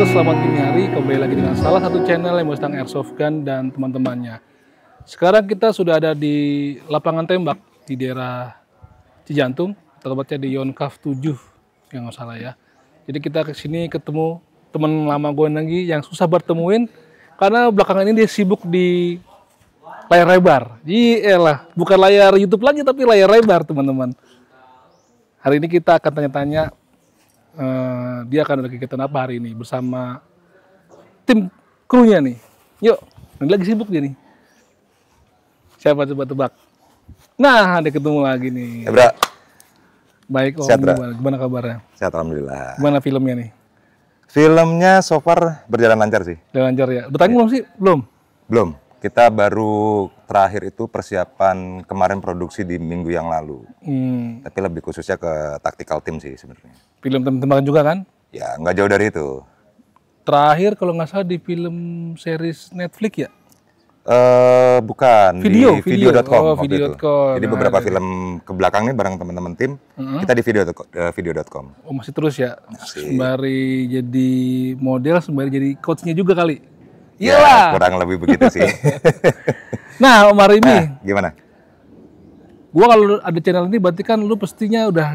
Halo, selamat dini hari. Kembali lagi dengan salah satu channel yang Mustang Airsoft Gun dan teman-temannya. Sekarang kita sudah ada di lapangan tembak di daerah Cijantung, tepatnya di Yonkaf 7, yang nggak salah ya. Jadi kita ke sini ketemu teman lama gue lagi yang susah bertemuin karena belakangan ini dia sibuk di layar lebar. Iyalah, bukan layar YouTube lagi tapi layar lebar, teman-teman. Hari ini kita akan tanya-tanya dia akan ada kegiatan apa hari ini bersama tim krunya nih. Yuk, ini lagi sibuk dia nih. Siapa coba tebak? Nah, ada ketemu lagi nih. Ya, Bro. Baik, Om. Sehat, Bro. Gimana kabarnya? Sehat, alhamdulillah. Gimana filmnya nih? Filmnya so far berjalan lancar sih. Udah lancar ya? Bertanya belum sih? Belum? Belum. Kita baru terakhir itu persiapan kemarin produksi di minggu yang lalu. Tapi lebih khususnya ke tactical team sih sebenarnya. Film tembakan juga kan? Ya, nggak jauh dari itu. Terakhir kalau nggak salah di film series Netflix ya? Bukan, Video, di video.com. Oh, waktu itu. video.com. Jadi beberapa film ke belakang nih bareng teman-teman tim, kita di video.com. Oh, masih terus ya? Masih. Sembari jadi model, sembari jadi coachnya juga kali? Ya, Iyalah! kurang lebih begitu sih. Nah, Om Arimi, Nah, gimana? gua kalau ada channel ini berarti kan lu pastinya udah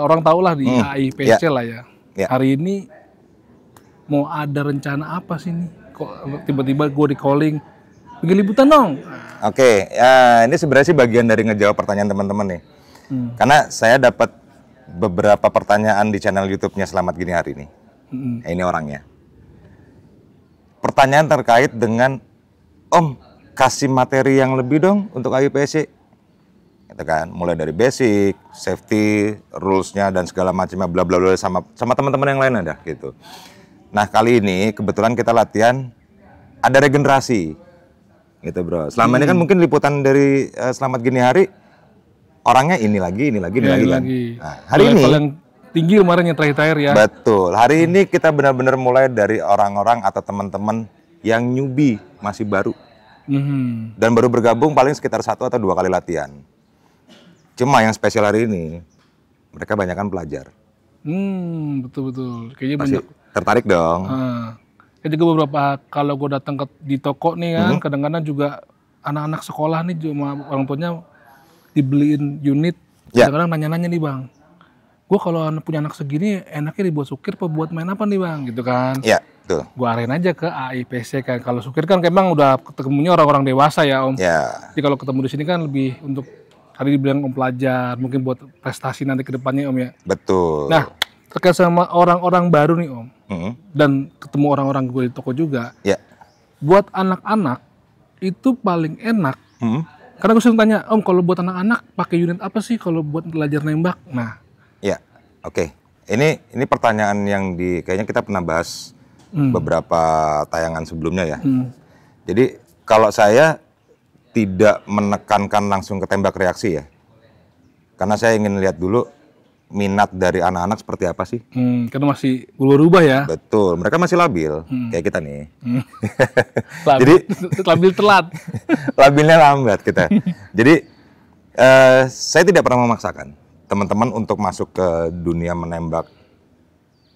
orang tahu lah di AIPC lah ya. Ya. Hari ini mau ada rencana apa sih nih? Kok tiba-tiba gue di calling bikin liputan dong? Oke, ya ini sebenarnya sih bagian dari ngejawab pertanyaan teman-teman nih. Karena saya dapat beberapa pertanyaan di channel YouTube-nya Selamat Gini Hari nih. Ini orangnya. Pertanyaan terkait dengan, Om, kasih materi yang lebih dong untuk AIPC. Gitu kan, mulai dari basic, safety, rules-nya dan segala macamnya bla bla bla sama teman-teman yang lain ada gitu. Nah, kali ini kebetulan kita latihan ada regenerasi. Gitu, Bro. Selama ini kan mungkin liputan dari Selamat Gini Hari orangnya ini lagi kan. Nah, hari ini paling tinggi kemarin yang terakhir ya. betul. Hari ini kita benar-benar mulai dari orang-orang atau teman-teman yang newbie, masih baru. Dan baru bergabung paling sekitar 1 atau 2 kali latihan. Cuma yang spesial hari ini, mereka banyakkan pelajar. Betul-betul. Kayaknya Masih banyak. tertarik dong. Kayak juga beberapa kalau gue datang di toko nih kan, kadang-kadang juga anak-anak sekolah nih cuma orang tuanya dibeliin unit. Ya. Kadang-kadang nanya-nanya nih bang, gue kalau punya anak segini enaknya dibuat sukir apa buat main apa nih bang, gitu kan? Iya, betul. Gue arahin aja ke AIPC kan. Kalau sukir kan emang udah ketemunya orang-orang dewasa ya Om. Ya, Jadi kalau ketemu di sini kan lebih untuk tadi dibilang Om pelajar, mungkin buat prestasi nanti ke depannya Om ya. betul. Nah, terkait sama orang-orang baru nih Om, dan ketemu orang-orang gue di toko juga, Ya. buat anak-anak itu paling enak. Karena gue sering tanya, Om kalau buat anak-anak pakai unit apa sih kalau buat belajar nembak? Nah, Ya, oke. Ini pertanyaan yang kayaknya kita pernah bahas beberapa tayangan sebelumnya ya. Jadi kalau saya tidak menekankan langsung ke tembak reaksi ya, karena saya ingin lihat dulu minat dari anak-anak seperti apa sih. karena masih berubah ya. Betul, mereka masih labil kayak kita nih. Jadi labil telat. Labilnya lambat kita. Jadi saya tidak pernah memaksakan teman-teman untuk masuk ke dunia menembak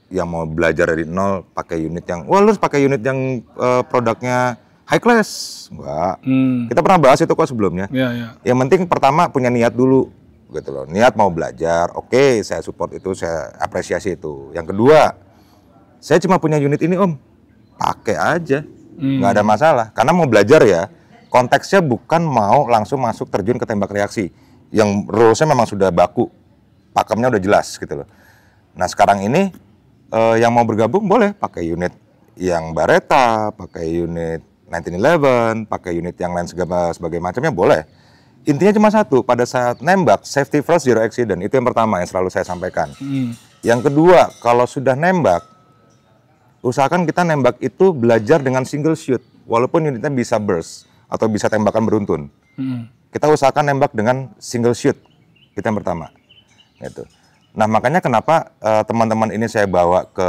yang mau belajar dari nol pakai unit yang, wah lu harus pakai unit yang produknya high class. Enggak. Kita pernah bahas itu kok sebelumnya. Ya. Yang penting pertama punya niat dulu gitu loh. Niat mau belajar, oke, saya support itu, saya apresiasi itu. Yang kedua, saya cuma punya unit ini Om, pakai aja, nggak ada masalah. Karena mau belajar ya, konteksnya bukan mau langsung masuk terjun ke tembak reaksi. Yang rules-nya memang sudah baku, pakemnya udah jelas gitu loh. Nah sekarang ini yang mau bergabung boleh pakai unit yang Baretta, pakai unit 1911, pakai unit yang lain sebagai macamnya boleh. Intinya cuma satu, pada saat nembak, safety first, zero accident. Itu yang pertama yang selalu saya sampaikan. Yang kedua, kalau sudah nembak, usahakan kita nembak itu belajar dengan single shoot. Walaupun unitnya bisa burst, atau bisa tembakan beruntun. Kita usahakan nembak dengan single shoot. Itu yang pertama. Gitu. Nah, makanya kenapa teman-teman ini saya bawa ke...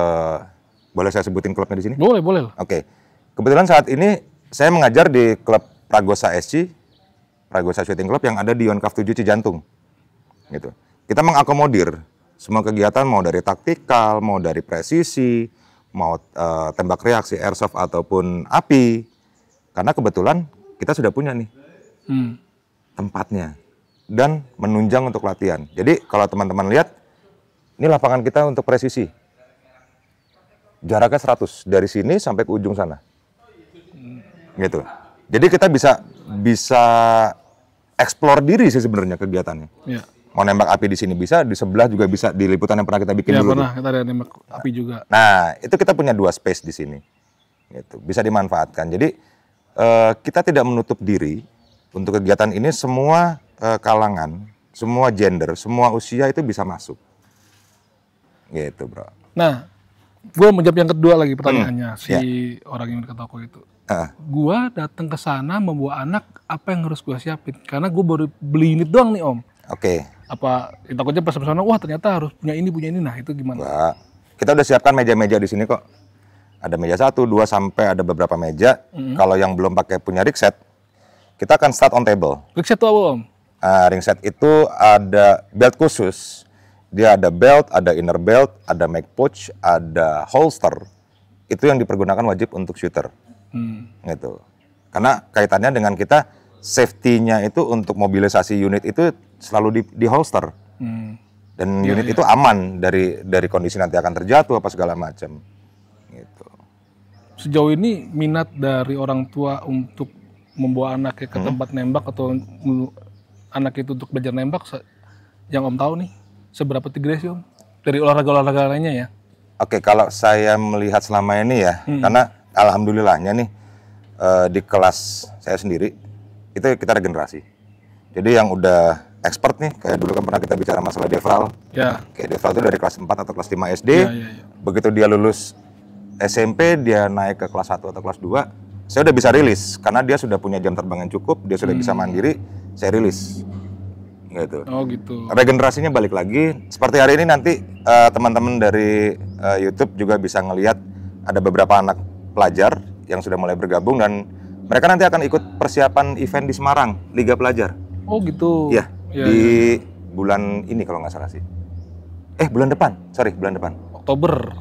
Boleh saya sebutin klubnya di sini? Boleh. Oke. Kebetulan saat ini saya mengajar di klub Pragosa SC, Pragosa Shooting Club yang ada di Yonkaf 7 Cijantung. Gitu. Kita mengakomodir semua kegiatan mau dari taktikal, mau dari presisi, mau tembak reaksi, airsoft ataupun api. Karena kebetulan kita sudah punya nih tempatnya dan menunjang untuk latihan. Jadi kalau teman-teman lihat, ini lapangan kita untuk presisi. Jaraknya 100 dari sini sampai ke ujung sana. Gitu. Jadi kita bisa explore diri sih sebenarnya kegiatannya. Ya. Mau nembak api di sini bisa, di sebelah juga bisa, di liputan yang pernah kita bikin dulu. Pernah, kita ada nembak api juga. Nah, itu kita punya 2 space di sini. Gitu. Bisa dimanfaatkan. Jadi kita tidak menutup diri untuk kegiatan ini, semua kalangan, semua gender, semua usia itu bisa masuk. Gitu, bro. Nah, gue menjawab yang kedua lagi pertanyaannya orang yang ke toko itu. Gue datang ke sana membawa anak, apa yang harus gue siapin? Karena gue baru beli unit doang nih, Om. Oke. Apa takutnya pas kesana, wah ternyata harus punya ini. Nah, itu gimana? Wah, kita udah siapkan meja-meja di sini kok. Ada meja 1, 2, sampai ada beberapa meja. Kalau yang belum pakai punya rig set, kita akan start on table. Rig set itu apa, Om? Ring set itu ada belt khusus. Dia ada belt, ada inner belt, ada mag pouch, ada holster. Itu yang dipergunakan wajib untuk shooter. Gitu. Karena kaitannya dengan kita, safety-nya itu untuk mobilisasi unit itu selalu di holster. Dan unit itu aman dari kondisi nanti akan terjatuh apa segala macam. Gitu. Sejauh ini minat dari orang tua untuk membawa anaknya ke tempat nembak atau anak itu untuk belajar nembak, yang Om tahu nih, seberapa tinggi sih, Om? Dari olahraga-olahraga lainnya ya? Oke, kalau saya melihat selama ini ya, karena alhamdulillahnya nih di kelas saya sendiri itu kita regenerasi. Jadi yang udah expert nih, kayak dulu kan pernah kita bicara masalah Devral. Kayak Devral itu dari kelas 4 atau kelas 5 SD. Begitu dia lulus SMP, dia naik ke kelas 1 atau kelas 2, saya udah bisa rilis karena dia sudah punya jam terbang yang cukup, dia sudah bisa mandiri, saya rilis. Gitu. Oh gitu. Regenerasinya balik lagi. Seperti hari ini nanti teman-teman dari YouTube juga bisa ngelihat ada beberapa anak pelajar yang sudah mulai bergabung dan mereka nanti akan ikut persiapan event di Semarang, Liga Pelajar. Oh gitu. Ya, di bulan ini kalau nggak salah sih. Bulan depan. Oktober.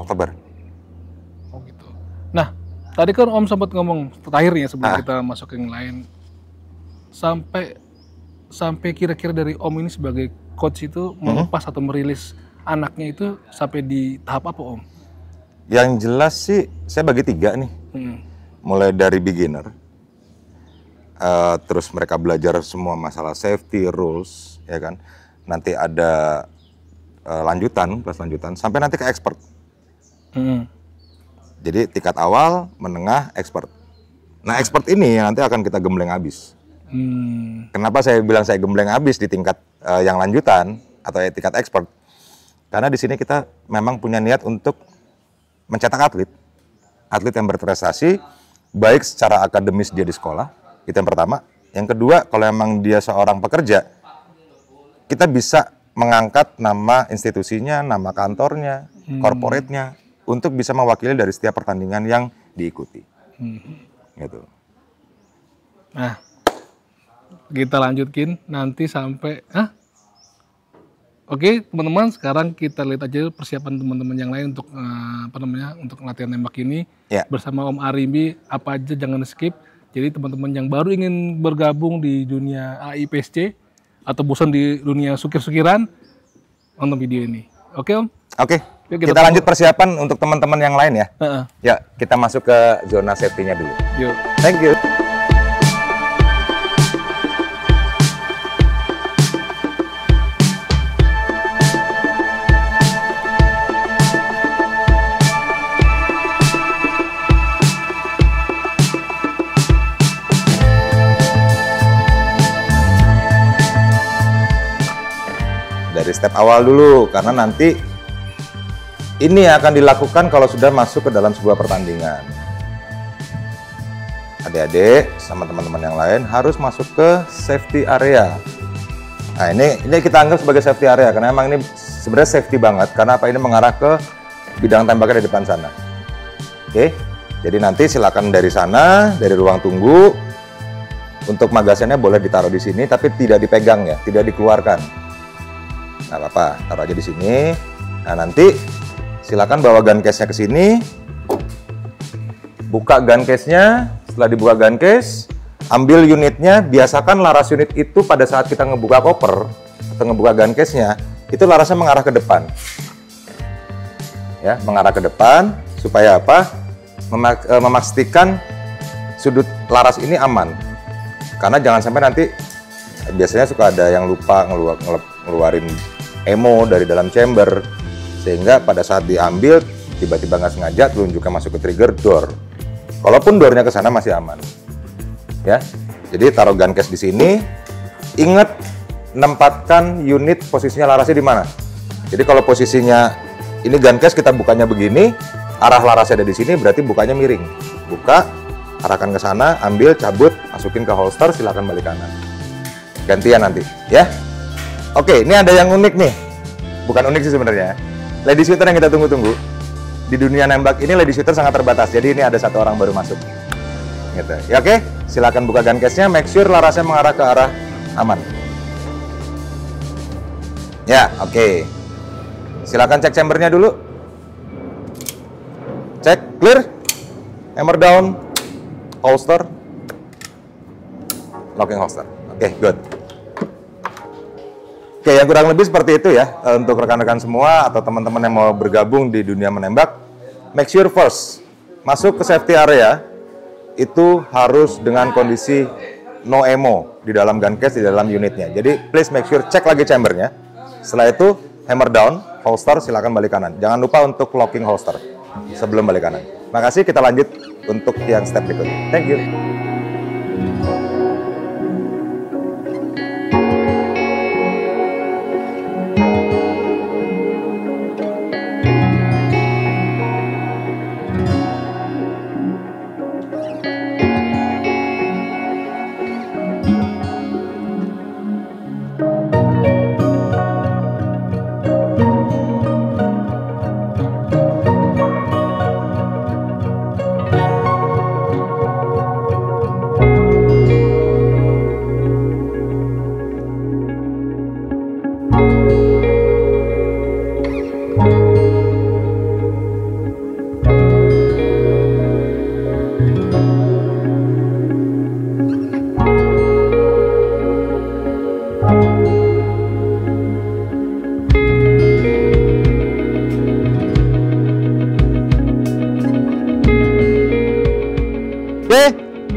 Oh gitu. Nah, tadi kan Om sempat ngomong terakhirnya sebelum kita masuk ke yang lain. Sampai kira-kira dari Om ini sebagai coach itu melepas atau merilis anaknya itu sampai di tahap apa, Om? Yang jelas sih saya bagi 3 nih. Mulai dari beginner, terus mereka belajar semua masalah safety rules, ya kan. Nanti ada kelas lanjutan, sampai nanti ke expert. Jadi tingkat awal, menengah, expert. Nah, expert ini yang nanti akan kita gembleng habis. Kenapa saya bilang saya gembleng habis di tingkat yang lanjutan atau tingkat expert? Karena di sini kita memang punya niat untuk mencetak atlet yang berprestasi, baik secara akademis dia di sekolah, itu yang pertama. Yang kedua, kalau memang dia seorang pekerja, kita bisa mengangkat nama institusinya, nama kantornya, corporate-nya, untuk bisa mewakili dari setiap pertandingan yang diikuti. Gitu. Nah, kita lanjutkin nanti sampai Oke, teman-teman, sekarang kita lihat aja persiapan teman-teman yang lain untuk untuk latihan nembak ini bersama Om Arimbi. Apa aja jangan skip. Jadi teman-teman yang baru ingin bergabung di dunia AIPSC atau bosan di dunia sukir-sukiran, nonton video ini. Oke, Om? Oke. Kita lanjut persiapan untuk teman-teman yang lain ya. Ya, kita masuk ke zona safety-nya dulu. Yuk. Thank you. Dari step awal dulu, karena nanti ini akan dilakukan kalau sudah masuk ke dalam sebuah pertandingan. Adik-adik sama teman-teman yang lain harus masuk ke safety area. Nah, ini kita anggap sebagai safety area karena memang ini sebenarnya safety banget, karena apa, ini mengarah ke bidang tembaknya di depan sana. Oke, jadi nanti silakan dari sana, dari ruang tunggu, untuk magazinnya boleh ditaruh di sini, tapi tidak dipegang ya, tidak dikeluarkan. Nggak apa-apa, taruh aja di sini. Nah, nanti silakan bawa gun case-nya ke sini, buka gun case-nya. Setelah dibuka gun case, ambil unitnya. Biasakan laras unit itu pada saat kita ngebuka koper atau ngebuka gun case-nya, itu larasnya mengarah ke depan. Ya, mengarah ke depan supaya apa? Memastikan sudut laras ini aman. Karena jangan sampai nanti biasanya suka ada yang lupa ngeluarin ammo dari dalam chamber, sehingga pada saat diambil tiba-tiba nggak sengaja telunjuknya masuk ke trigger door. Walaupun doornya ke sana masih aman. Ya. Jadi taruh gun case di sini. Ingat nempatkan unit posisinya larasnya di mana. Jadi kalau posisinya ini gun case kita bukanya begini, arah larasnya ada di sini, berarti bukanya miring. Buka, arahkan ke sana, ambil, cabut, masukin ke holster, silakan balik kanan. Gantian nanti, ya. Oke, ini ada yang unik nih. Bukan unik sih sebenarnya. Lady shooter yang kita tunggu-tunggu. Di dunia nembak ini lady shooter sangat terbatas. Jadi ini ada satu orang baru masuk. Gitu. Ya oke, silakan buka gun case-nya, make sure larasnya mengarah ke arah aman. Ya, oke. Silakan cek chambernya dulu. Cek, clear. Hammer down, holster, locking holster. Oke, good. Oke, yang kurang lebih seperti itu ya untuk rekan-rekan semua atau teman-teman yang mau bergabung di dunia menembak. Make sure first masuk ke safety area itu harus dengan kondisi no ammo di dalam gun case, di dalam unitnya. Jadi please make sure cek lagi chambernya. Setelah itu hammer down, holster, silakan balik kanan. Jangan lupa untuk locking holster sebelum balik kanan. Makasih, kita lanjut untuk yang step berikutnya. Thank you.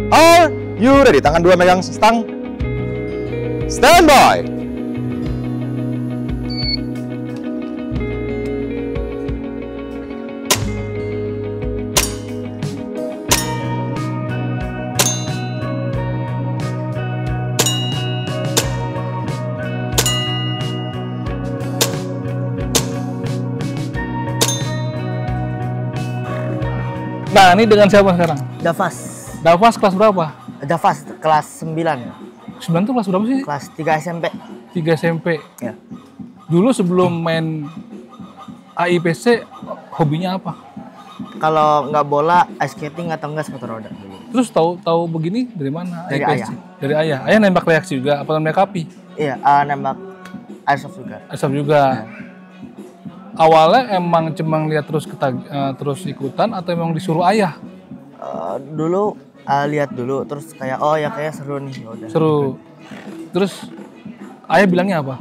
Are you ready? Tangan dua megang stang. Stand by. Nah, ini dengan siapa sekarang? Davas. Davas kelas berapa? Davas kelas 9. 9 tuh kelas berapa sih? Kelas 3 SMP. 3 SMP. Ya. Dulu sebelum main AIPC, hobinya apa? Kalau nggak bola, ice skating atau enggak sepatu roda dulu. Terus tahu begini dari mana? Dari AIPC? ayah. Dari ayah. Ayah nembak reaksi juga, apa nembak api? Iya, nembak airsoft juga. Airsoft juga. Ya. Awalnya emang cuma lihat terus ikutan atau emang disuruh ayah? Dulu lihat dulu, terus kayak oh ya kayak seru nih, yaudah. Seru. Terus ayah bilangnya apa?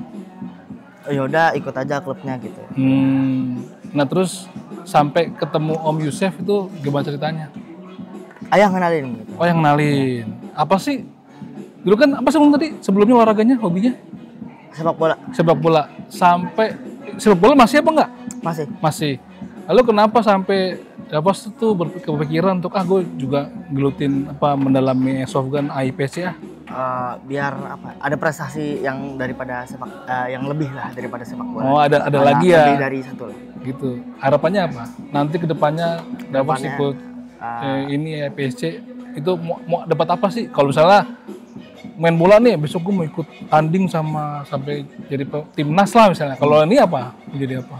Oh, yaudah ikut aja klubnya gitu. Nah terus sampai ketemu Om Yusef itu gimana ceritanya? Ayah ngenalin gitu. Oh yang kenalin. Apa sih? Dulu kan apa sih tadi sebelumnya olahraganya, hobinya? Sepak bola. Sepak bola. Sampai sepak bola masih apa enggak? Masih. Masih. Lalu kenapa sampai Davas tuh berpikiran untuk gue juga gelutin mendalami airsoft gun AIPC ya? Biar ada prestasi yang daripada yang lebih lah daripada sepak bola. Oh ada lagi ya? Lebih dari satu lah. Gitu. Harapannya apa? Nanti kedepannya Davas ikut ini AIPC itu mau dapat apa sih? Kalau misalnya main bola nih, besok gue mau ikut tanding sampai jadi timnas lah misalnya. Kalau ini apa? Jadi apa?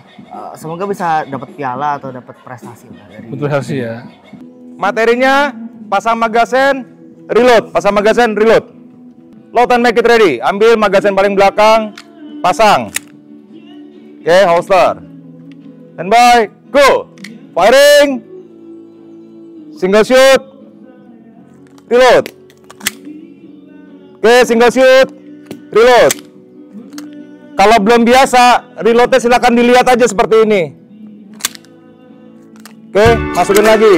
Semoga bisa dapat piala atau dapat prestasi lah dari. Prestasi ya. Materinya pasang magazen, reload, pasang magazen, reload. Load and make it ready. Ambil magazen paling belakang, pasang. Oke, holster. Standby, go. Firing. Single shoot. Reload. Oke, single shoot. Reload. Kalau belum biasa, reloadnya silakan dilihat aja seperti ini. Oke, masukin lagi.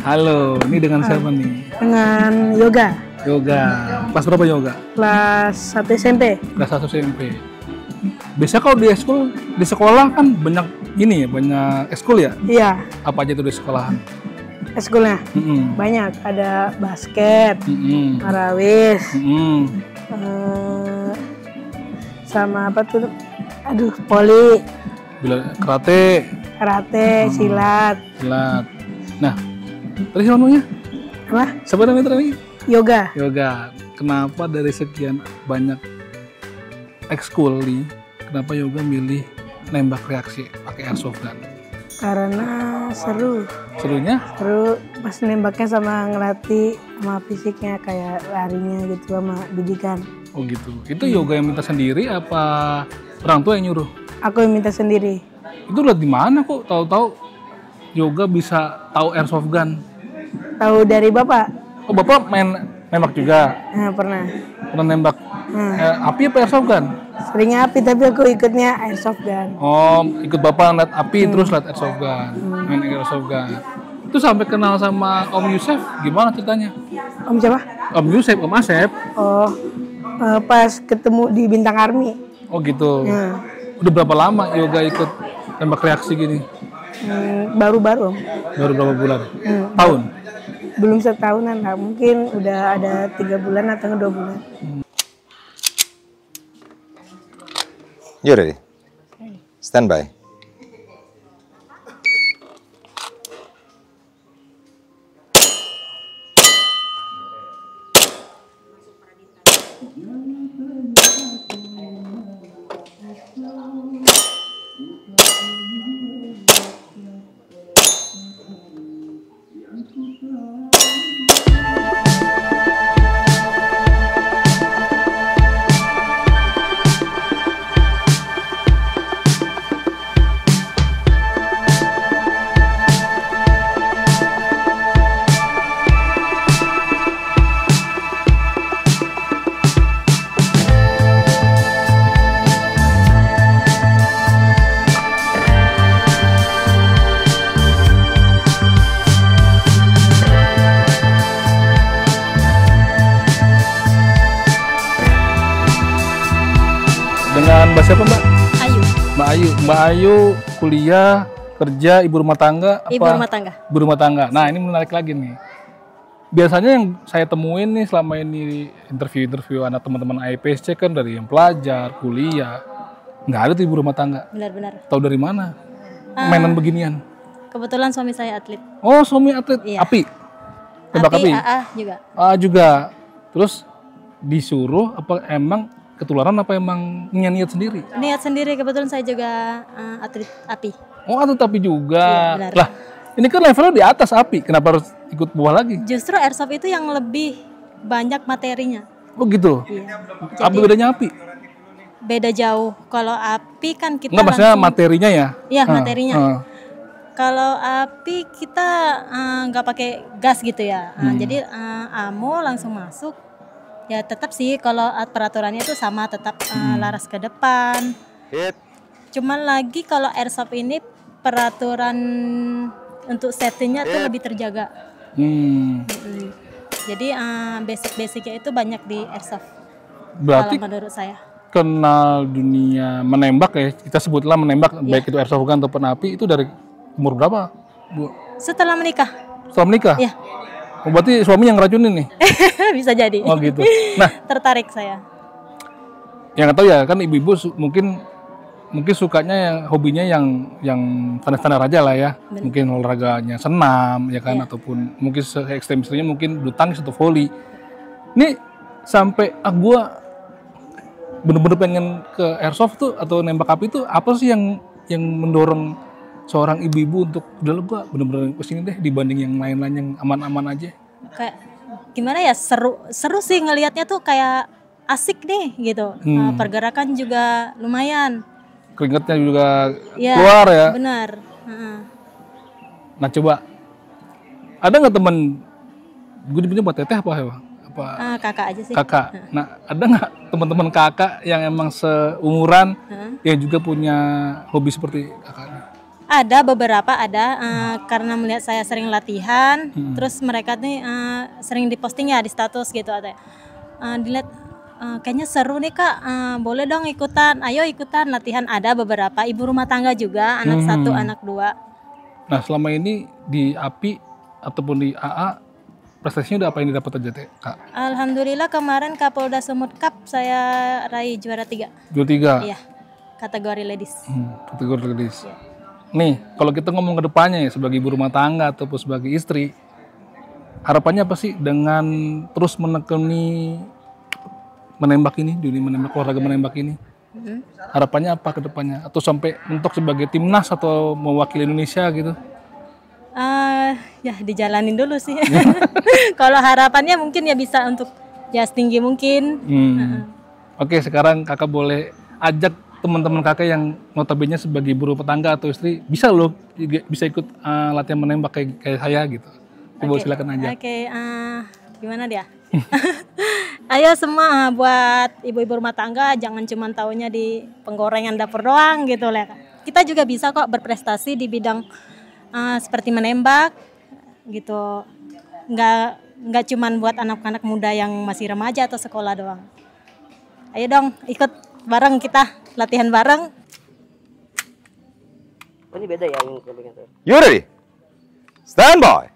Halo, ini dengan siapa nih? Dengan yoga, Yoga. Kelas berapa yoga? kelas 1 SMP. Kelas 1 SMP. Biasa kalau di sekolah kan banyak ini ya, banyak ekskul ya? Iya, Apa aja tuh di sekolahan? eskulnya Mm-mm. banyak. Ada basket, Mm-mm. marawis, Mm-mm. sama apa tuh? Aduh, poli, Karate, karate, silat, silat. Nah, tadi siapa namanya? apa? Siapa namanya tadi? Yoga. Yoga. Kenapa dari sekian banyak ekskul nih, kenapa Yoga milih nembak reaksi pakai airsoft gun? Karena seru, Serunya? seru pas nembaknya sama ngelatih sama fisiknya kayak larinya gitu sama bidikan. Oh gitu. Itu Yoga yang minta sendiri apa orang tua yang nyuruh? Aku yang minta sendiri. Itu lihat di mana kok tahu-tahu Yoga bisa tahu airsoft gun? Tahu dari bapak? Oh, Bapak main nembak juga? Nah, pernah. Pernah nembak api apa airsoft gun? Seringnya api tapi aku ikutnya airsoft gun. Oh, ikut Bapak lihat api terus lihat airsoft gun. Main airsoft gun. Itu sampai kenal sama Om Yusef gimana ceritanya? Om siapa? Om Yusef, Om Asep. Oh, pas ketemu di Bintang Army. Oh gitu. Nah, Udah berapa lama Yoga ikut tembak reaksi gini? baru-baru Om. Baru berapa bulan? Tahun? Belum setahunan lah, mungkin udah ada 3 bulan atau 2 bulan. You ready? Stand by. Dengan Mbak siapa Mbak? Ayu, Mbak Ayu kuliah, kerja, ibu rumah tangga apa? ibu rumah tangga. Ibu rumah tangga. Nah ini menarik lagi nih. Biasanya yang saya temuin nih selama ini interview anak teman-teman IPSC kan dari yang pelajar, kuliah, nggak ada tuh ibu rumah tangga. Benar-benar. Tahu dari mana? Mainan beginian. Kebetulan suami saya atlet. Oh suami atlet, Iya. api, tembak api. AA juga. Ah juga. Terus disuruh apa emang ketularan apa emang niat sendiri? Niat sendiri, kebetulan saya juga atlet api. Oh atlet api juga. Iya, benar. Lah ini kan levelnya di atas api, kenapa harus ikut bawah lagi? Justru airsoft itu yang lebih banyak materinya. Oh gitu. Iya. Apa bedanya api? Beda jauh. Kalau api kan kita Enggak maksudnya materinya ya? Iya, materinya. Kalau api kita nggak pakai gas gitu ya. Jadi ammo langsung masuk. Ya tetap sih kalau peraturannya itu sama, tetap laras ke depan. Hit. Cuman lagi kalau airsoft ini peraturan untuk safety-nya tuh lebih terjaga. Jadi basic-basicnya itu banyak di airsoft. Berarti Kalau menurut saya. kenal dunia menembak ya, kita sebutlah menembak baik itu airsoft gun ataupun api itu dari umur berapa, Bu? Setelah menikah. Setelah menikah? Iya. Oh, berarti suami yang ngeracunin nih? Bisa jadi. Oh gitu. Nah, Tertarik saya. yang nggak tahu ya kan ibu-ibu mungkin mungkin sukanya yang hobinya yang standar-standar aja lah ya. Mungkin olahraganya senam ya kan, ataupun mungkin se-ekstrim-ekstrimnya mungkin bulu tangkis atau voli. Ini sampai gua bener-bener pengen ke airsoft tuh atau nembak api tuh, apa sih yang mendorong seorang ibu-ibu untuk udah gua bener-bener kesini deh dibanding yang lain-lain yang aman-aman aja? Kayak gimana ya, seru sih ngelihatnya tuh, kayak asik nih gitu. Pergerakan juga lumayan. Keringetnya juga Ya, keluar ya. benar. Nah coba, ada nggak temen, gue nyebutnya buat teteh apa ya Bang? Apa Kakak aja sih. kakak? Nah ada nggak teman-teman kakak yang emang seumuran yang juga punya hobi seperti kakaknya? Ada beberapa, karena melihat saya sering latihan, terus mereka nih sering diposting ya di status gitu, ada dilihat kayaknya seru nih Kak, boleh dong ikutan, ayo ikutan latihan. Ada beberapa ibu rumah tangga juga, anak 1, anak 2. Nah selama ini di API ataupun di AA, prestasinya udah apa yang didapat aja teh Kak? Alhamdulillah kemarin Kapolda Sumut Cup saya raih juara 3. Juara 3? Iya, kategori ladies. Kategori ladies. Nih, kalau kita ngomong ke depannya ya sebagai ibu rumah tangga ataupun sebagai istri, harapannya apa sih dengan terus menekuni menembak ini, dunia menembak, olahraga menembak ini? Harapannya apa ke depannya? Atau sampai mentok sebagai timnas atau mewakili Indonesia gitu? Ya dijalanin dulu sih. Kalau harapannya mungkin ya bisa untuk ya setinggi mungkin. Oke, sekarang kakak boleh ajak teman-teman kakak yang notabene sebagai ibu rumah tangga atau istri, bisa loh bisa ikut latihan menembak kayak saya gitu. Coba silakan aja. Oke, gimana dia? Ayo semua buat ibu-ibu rumah tangga, jangan cuma taunya di penggorengan dapur doang gitu lah. Kita juga bisa kok berprestasi di bidang seperti menembak gitu. Nggak cuma buat anak-anak muda yang masih remaja atau sekolah doang. Ayo dong ikut bareng kita, latihan bareng. Oh, ini beda ya yang kalian tuh. You ready? Stand by.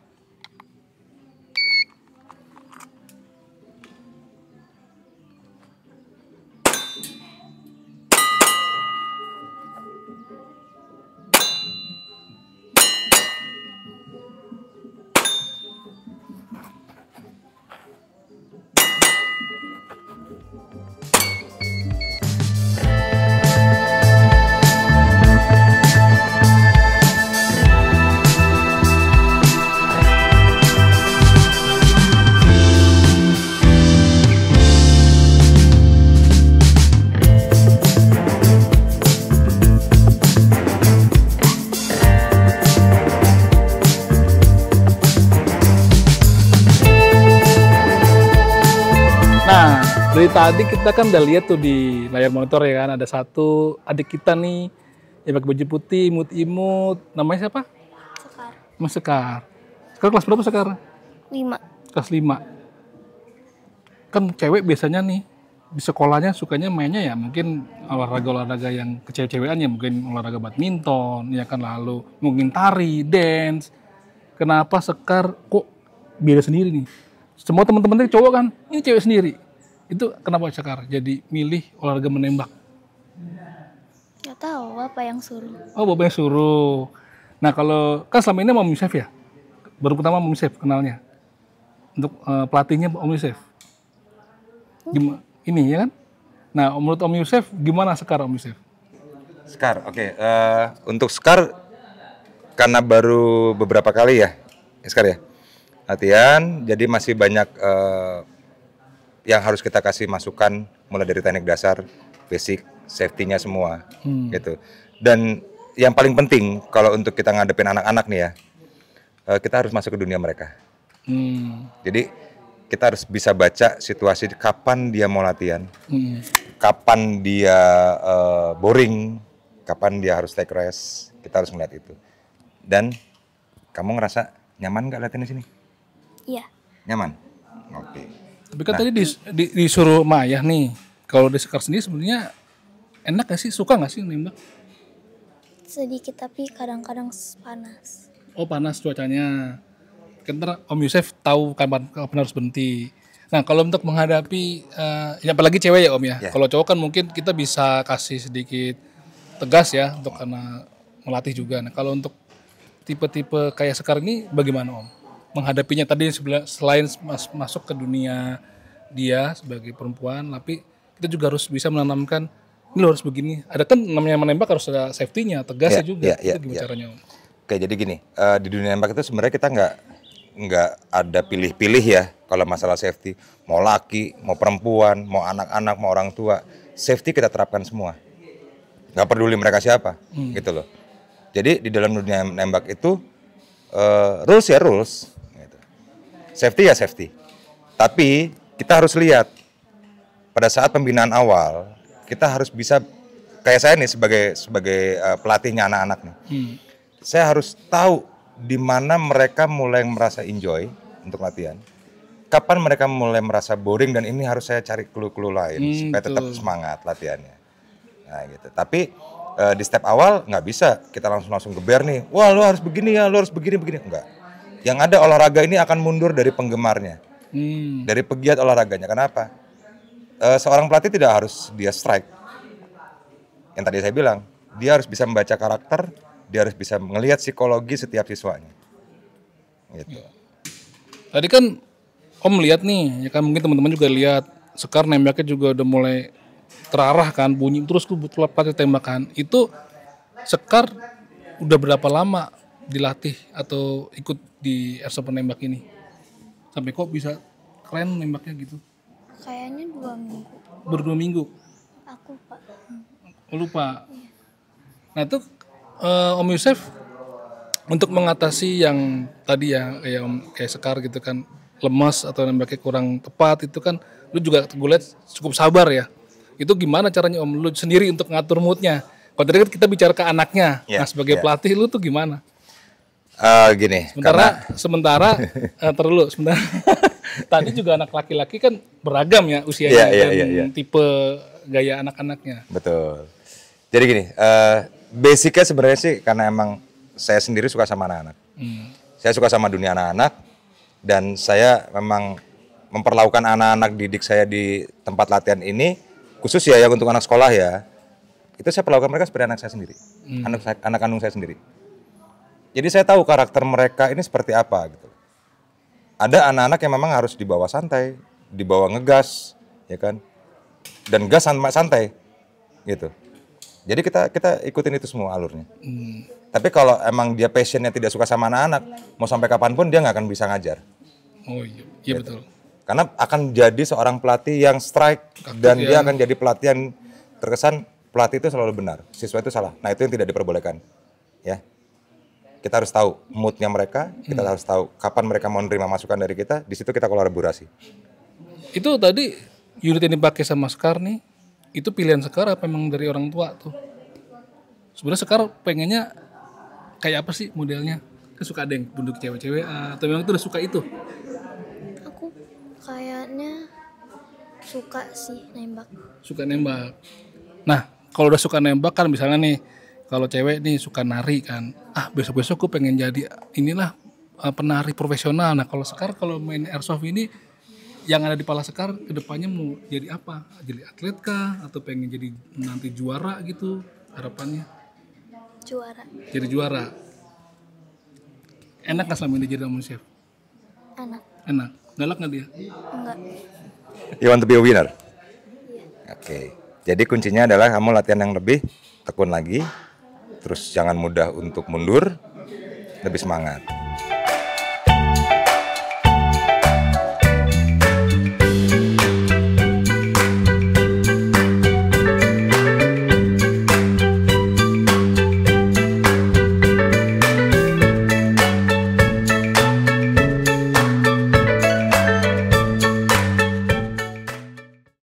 Dari tadi kita kan udah lihat tuh di layar monitor ya kan, ada satu adik kita nih yang pakai baju putih, imut-imut. Namanya siapa? Sekar. Mas Sekar. Sekar kelas berapa Sekar? 5. Kelas 5. Kan cewek biasanya nih di sekolahnya sukanya mainnya ya mungkin olahraga-olahraga yang kecewek-cewekan ya, mungkin olahraga badminton ya kan, lalu mungkin tari, dance. Kenapa Sekar kok beda sendiri nih? Semua teman-temannya cowok kan, ini cewek sendiri. Itu kenapa Sekar jadi milih olahraga menembak? Gak tahu apa yang suruh. Oh, bapaknya suruh. Nah, kalau kan selama ini Om Yusef ya? Baru pertama Om Yusef kenalnya. Untuk pelatihnya Om Yusef. Gimana? Ini ya kan? Nah, menurut Om Yusef gimana Sekar Om Yusef? Sekar, oke. Untuk Sekar karena baru beberapa kali ya, Sekar ya, latihan, jadi masih banyak yang harus kita kasih masukan, mulai dari teknik dasar, basic, safety-nya semua, gitu. Dan yang paling penting kalau untuk kita ngadepin anak-anak nih ya, kita harus masuk ke dunia mereka. Jadi kita harus bisa baca situasi kapan dia mau latihan, kapan dia boring, kapan dia harus take rest. Kita harus melihat itu. Dan kamu ngerasa nyaman nggak latihan di sini? Iya. Nyaman. Oke. Tapi kan tadi disuruh Maya nih, kalau di Sekar sendiri sebenarnya enak gak sih? Suka gak sih nembak? Sedikit tapi kadang-kadang panas. Oh, panas cuacanya. Kan ntar Om Yusef tahu kapan harus berhenti. Nah, kalau untuk menghadapi, ya apalagi cewek ya Om ya. Kalau cowok kan mungkin kita bisa kasih sedikit tegas ya untuk karena melatih juga. Nah kalau untuk tipe-tipe kayak Sekar ini bagaimana Om? Menghadapinya tadi selain masuk ke dunia dia sebagai perempuan, tapi kita juga harus bisa menanamkan ini lo harus begini. Ada kan namanya menembak harus ada safety-nya, tegasnya juga. Itu gimana caranya Om? Oke, jadi gini, di dunia nembak itu sebenarnya kita nggak ada pilih-pilih ya kalau masalah safety. Mau laki, mau perempuan, mau anak-anak, mau orang tua, safety kita terapkan semua. Nggak peduli mereka siapa, gitu loh. Jadi di dalam dunia nembak itu rules ya rules, gitu. Safety ya safety. Tapi kita harus lihat pada saat pembinaan awal kita harus bisa kayak saya nih sebagai pelatihnya anak-anak nih. Saya harus tahu di mana mereka mulai merasa enjoy untuk latihan. Kapan mereka mulai merasa boring dan ini harus saya cari clue-clue lain supaya tetap semangat latihannya. Nah gitu. Tapi di step awal nggak bisa kita langsung geber nih. Wah lu harus begini ya, lu harus begini. Enggak. Yang ada olahraga ini akan mundur dari penggemarnya. Dari pegiat olahraganya. Kenapa? Seorang pelatih tidak harus dia strike. Yang tadi saya bilang, dia harus bisa membaca karakter, dia harus bisa melihat psikologi setiap siswanya. Gitu. Tadi kan Om lihat nih, ya kan mungkin teman-teman juga lihat Sekar nembaknya juga udah mulai terarah kan, bunyi terus butuh pelatih tembakan. Itu Sekar udah berapa lama dilatih atau ikut di airsoft penembak ini? Sampai kok bisa keren nembaknya gitu? Kayaknya 2 minggu. Baru 2 minggu? Aku Pak. Lupa. Nah itu Om Yusef untuk mengatasi yang tadi ya kayak Sekar gitu kan lemas atau nembaknya kurang tepat itu kan lu juga gue lihat cukup sabar ya. Itu gimana caranya Om lu sendiri untuk ngatur moodnya? Kalau tadi kan kita bicara ke anaknya, nah sebagai pelatih lu tuh gimana? Gini. Sementara terlalu sebentar. Tadi juga anak laki-laki kan beragam ya usianya dan tipe gaya anak-anaknya. Betul. Jadi gini, basicnya sebenarnya sih karena emang saya sendiri suka sama anak-anak. Saya suka sama dunia anak-anak dan saya memang memperlakukan anak-anak didik saya di tempat latihan ini khusus ya yang untuk anak sekolah ya. Itu saya perlakukan mereka seperti anak saya sendiri, anak kandung saya sendiri. Jadi saya tahu karakter mereka ini seperti apa gitu. Ada anak-anak yang memang harus dibawa santai, dibawa ngegas, ya kan? Dan gas sama santai, gitu. Jadi kita ikutin itu semua alurnya. Tapi kalau emang dia passionnya tidak suka sama anak-anak, mau sampai kapanpun dia nggak akan bisa ngajar. Oh iya gitu. Betul. Karena akan jadi seorang pelatih yang strike dan dia akan jadi pelatih yang terkesan pelatih itu selalu benar, siswa itu salah. Nah itu yang tidak diperbolehkan, ya. Kita harus tahu moodnya mereka, kita harus tahu kapan mereka mau menerima masukan dari kita, di situ kita kolaborasi. Itu tadi unit yang dipakai sama Sekar nih, itu pilihan Sekar apa memang dari orang tua tuh? Sebenarnya Sekar pengennya kayak apa sih modelnya? Suka ada yang bentuk cewek-cewek atau memang itu udah suka itu? Aku kayaknya suka sih nembak. Suka nembak. Nah, kalau udah suka nembak kan misalnya nih, kalau cewek nih suka nari kan, besok-besok gue pengen jadi inilah penari profesional. Nah kalau Sekar kalau main airsoft ini yang ada di kepala Sekar kedepannya mau jadi apa? Jadi atlet kah? Atau pengen jadi nanti juara gitu harapannya? Juara. Jadi juara. Enak gak selama ini jadi Om Chef? Enak. Galak gak dia? Enggak. You want to be a winner? Oke. Jadi kuncinya adalah kamu latihan yang lebih, tekun lagi, terus jangan mudah untuk mundur, lebih semangat.